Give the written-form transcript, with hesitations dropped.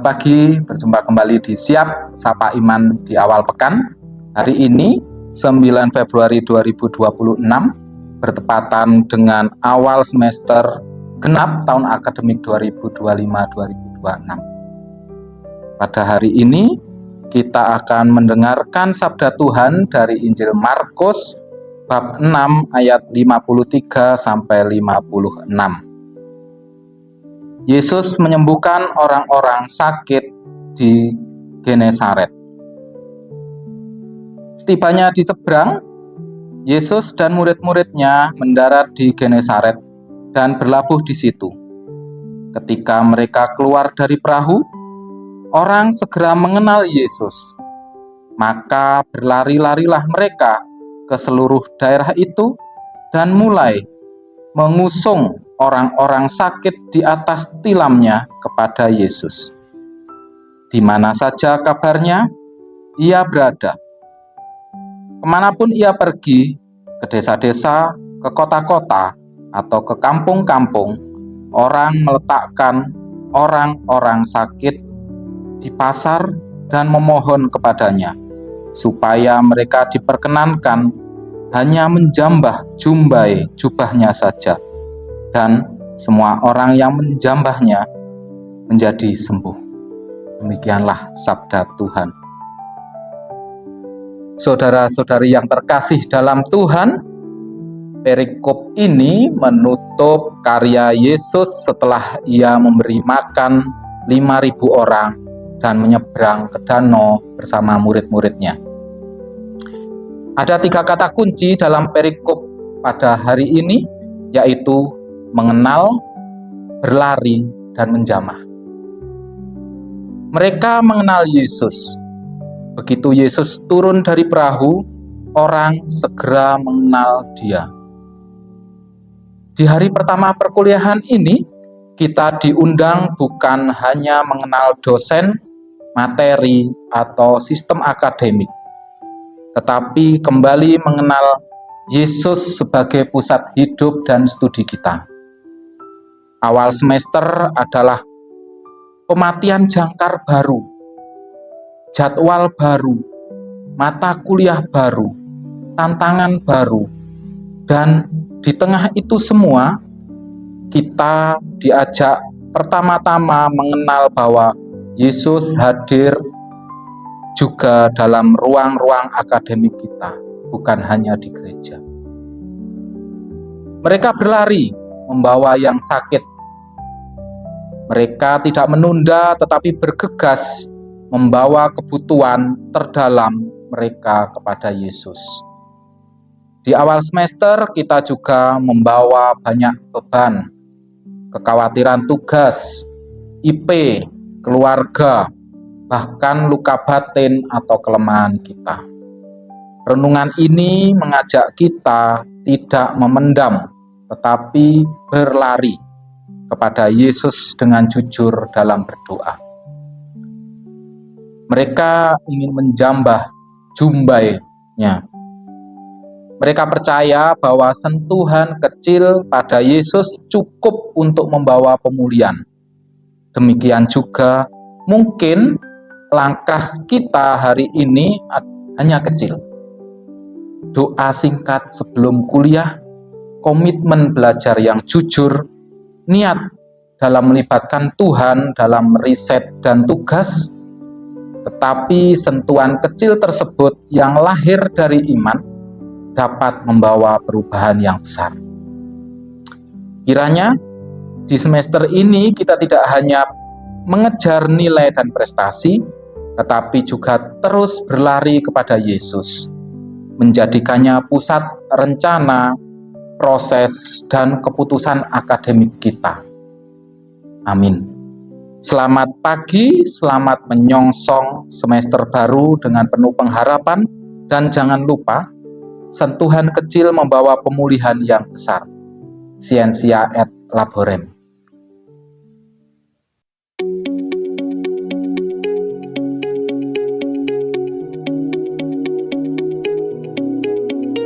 Selamat pagi, berjumpa kembali di Siap Sapa Iman di awal pekan. Hari ini 9 Februari 2026 bertepatan dengan awal semester genap tahun akademik 2025-2026. Pada hari ini kita akan mendengarkan sabda Tuhan dari Injil Markus bab 6 ayat 53 sampai 56. Yesus menyembuhkan orang-orang sakit di Genesaret. Setibanya di seberang, Yesus dan murid-muridnya mendarat di Genesaret dan berlabuh di situ. Ketika mereka keluar dari perahu, orang segera mengenal Yesus. Maka berlari-larilah mereka ke seluruh daerah itu dan mulai mengusung orang-orang sakit di atas tilamnya kepada Yesus. Di mana saja kabarnya, ia berada. Kemanapun ia pergi, ke desa-desa, ke kota-kota, atau ke kampung-kampung, orang meletakkan orang-orang sakit di pasar dan memohon kepadanya, supaya mereka diperkenankan hanya menjambah jumbai jubahnya saja, dan semua orang yang menjambahnya menjadi sembuh. Demikianlah sabda Tuhan. Saudara-saudari yang terkasih dalam Tuhan, perikop ini menutup karya Yesus setelah ia memberi makan 5.000 orang dan menyeberang ke danau bersama murid-muridnya. Ada 3 kata kunci dalam perikop pada hari ini, yaitu mengenal, berlari, dan menjamah. Mereka mengenal Yesus. Begitu Yesus turun dari perahu, orang segera mengenal Dia. Di hari pertama perkuliahan ini, kita diundang bukan hanya mengenal dosen, materi, atau sistem akademik, tetapi kembali mengenal Yesus sebagai pusat hidup dan studi kita. Awal semester adalah pematian jangkar baru, jadwal baru, mata kuliah baru, tantangan baru, dan di tengah itu semua kita diajak pertama-tama mengenal bahwa Yesus hadir juga dalam ruang-ruang akademik kita, bukan hanya di gereja. Mereka berlari membawa yang sakit. Mereka tidak menunda tetapi bergegas membawa kebutuhan terdalam mereka kepada Yesus. Di awal semester kita juga membawa banyak beban, kekhawatiran tugas, IP, keluarga, bahkan luka batin atau kelemahan kita. Renungan ini mengajak kita tidak memendam, tetapi berlari kepada Yesus dengan jujur dalam berdoa. Mereka ingin menjambah jumbainya. Mereka percaya bahwa sentuhan kecil pada Yesus cukup untuk membawa pemulihan. Demikian juga mungkin langkah kita hari ini hanya kecil. Doa singkat sebelum kuliah, komitmen belajar yang jujur, niat dalam melibatkan Tuhan dalam riset dan tugas, tetapi sentuhan kecil tersebut yang lahir dari iman dapat membawa perubahan yang besar. Kiranya di semester ini kita tidak hanya mengejar nilai dan prestasi, tetapi juga terus berlari kepada Yesus, menjadikannya pusat rencana, proses, dan keputusan akademik kita. Amin. Selamat pagi, selamat menyongsong semester baru dengan penuh pengharapan, dan jangan lupa, sentuhan kecil membawa pemulihan yang besar. Scientia et Laborem.